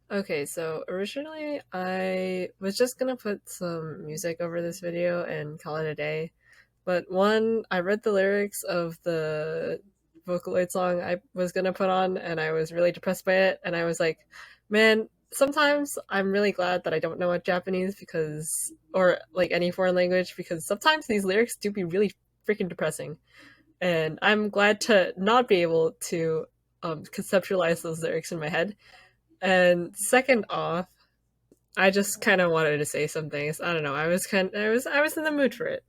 Okay, so originally I was just gonna put some music over this video and call it a day. But one, I read the lyrics of the Vocaloid song I was gonna put on, and I was really depressed by it. And I was like, man, sometimes I'm really glad that I don't know Japanese because, or like any foreign language, because sometimes these lyrics do be really freaking depressing. And I'm glad to not be able to conceptualize those lyrics in my head. And second off, I just kind of wanted to say some things. I don't know. I was in the mood for it.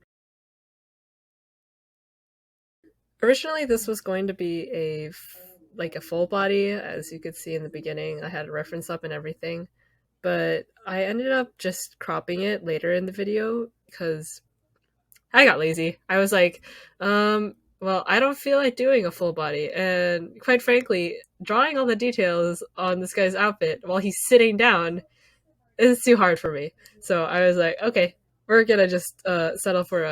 Originally, this was going to be like a full body, as you could see in the beginning. I had a reference up and everything, but I ended up just cropping it later in the video because I got lazy. I was like, well, I don't feel like doing a full body, and quite frankly, drawing all the details on this guy's outfit while he's sitting down is too hard for me. So I was like, okay, we're gonna just settle for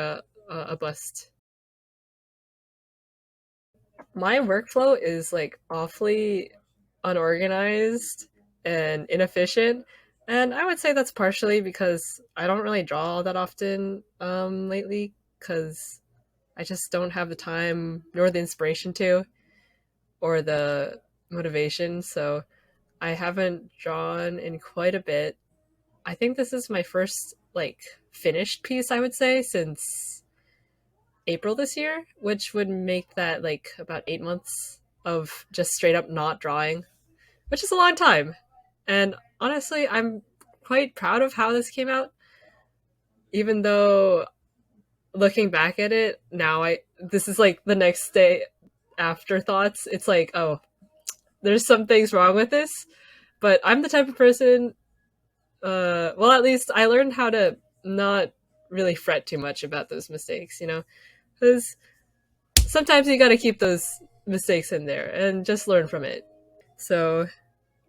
a bust. My workflow is like awfully unorganized and inefficient, and I would say that's partially because I don't really draw all that often lately because I just don't have the time nor the inspiration to or the motivation. So I haven't drawn in quite a bit. I think this is my first like finished piece, I would say, since April this year, which would make that like about 8 months of just straight up not drawing, which is a long time. And honestly, I'm quite proud of how this came out, even though looking back at it now, I this is like the next day afterthoughts. It's like, oh, there's some things wrong with this, but I'm the type of person. Well, at least I learned how to not really fret too much about those mistakes, because sometimes you got to keep those mistakes in there and just learn from it. So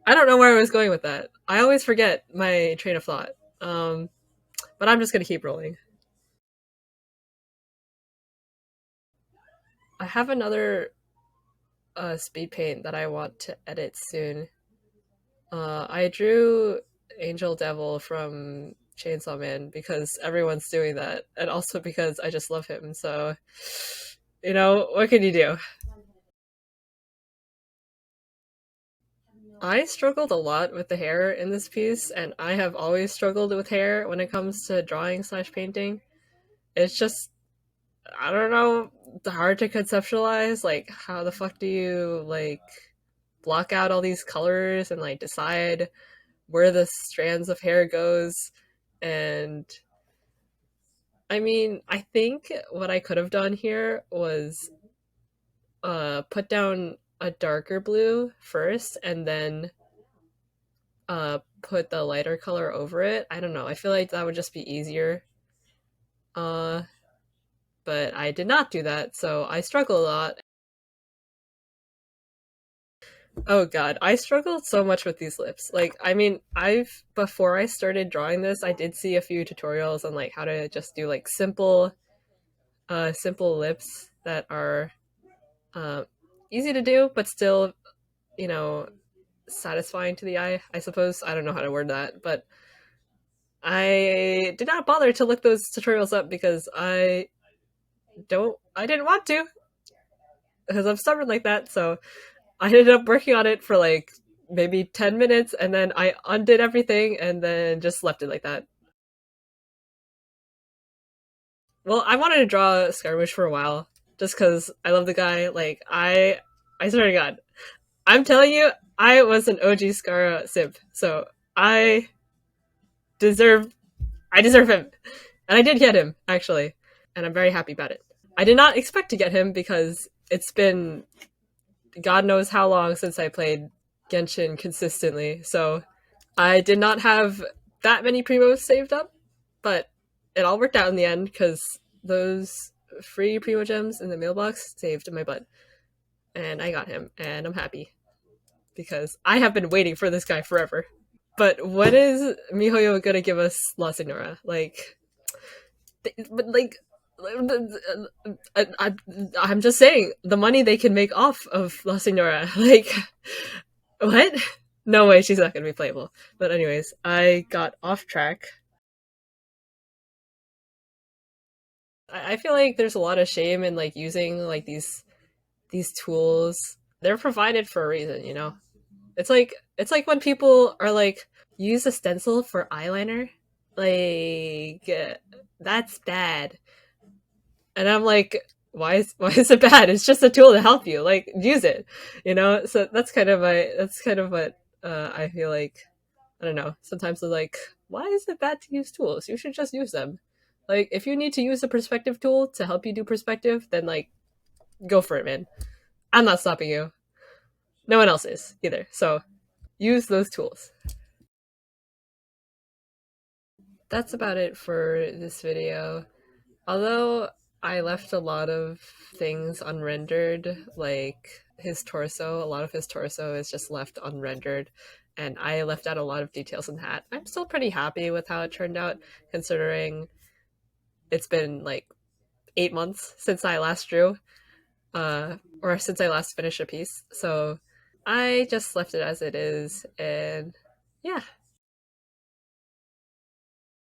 I don't know where I was going with that. I always forget my train of thought. Um, but I'm just gonna keep rolling. I have another speed paint that I want to edit soon. I drew Angel Devil from Chainsaw Man because everyone's doing that, and also because I just love him. So, what can you do? I struggled a lot with the hair in this piece, and I have always struggled with hair when it comes to drawing slash painting. It's just, I don't know, hard to conceptualize. Like, how the fuck do you, like, block out all these colors and, like, decide where the strands of hair goes? And I mean, I think what I could have done here was put down a darker blue first and then put the lighter color over it. I don't know. I feel like that would just be easier. Uh but I did not do that, so I struggle a lot. Oh god, I struggled so much with these lips. Like, I mean, I've before I started drawing this, I did see a few tutorials on like how to just do like simple lips that are uh, easy to do but still, you know, satisfying to the eye, I suppose. I don't know how to word that, but I did not bother to look those tutorials up because I didn't want to because I'm stubborn like that. So I ended up working on it for like maybe 10 minutes and then I undid everything and then just left it like that. Well, I wanted to draw Skirmish for a while just because I love the guy. Like, I swear to God, I'm telling you, I was an OG Scar simp. So I deserve, I deserve him. And I did get him, actually. And I'm very happy about it. I did not expect to get him because it's been God knows how long since I played Genshin consistently. So I did not have that many primos saved up, but it all worked out in the end because those free primo gems in the mailbox saved my butt. And I got him, and I'm happy because I have been waiting for this guy forever. But what is MiHoYo gonna give us La Senora? But like, I, am just saying the money they can make off of La Senora. Like, what? No way, she's not gonna be playable. But anyways, I got off track. I feel like there's a lot of shame in like using like these tools. They're provided for a reason, you know. It's like when people are like use a stencil for eyeliner, like that's bad. And I'm like, why is it bad? It's just a tool to help you. Like use it, you know. So that's kind of what I feel like. I don't know. Sometimes they're like, why is it bad to use tools? You should just use them. Like if you need to use a perspective tool to help you do perspective, then like go for it, man. I'm not stopping you. No one else is either. So use those tools. That's about it for this video. Although I left a lot of things unrendered, like his torso, a lot of his torso is just left unrendered, and I left out a lot of details in that. I'm still pretty happy with how it turned out, considering it's been like 8 months since I last drew, or since I last finished a piece. So I just left it as it is, and yeah,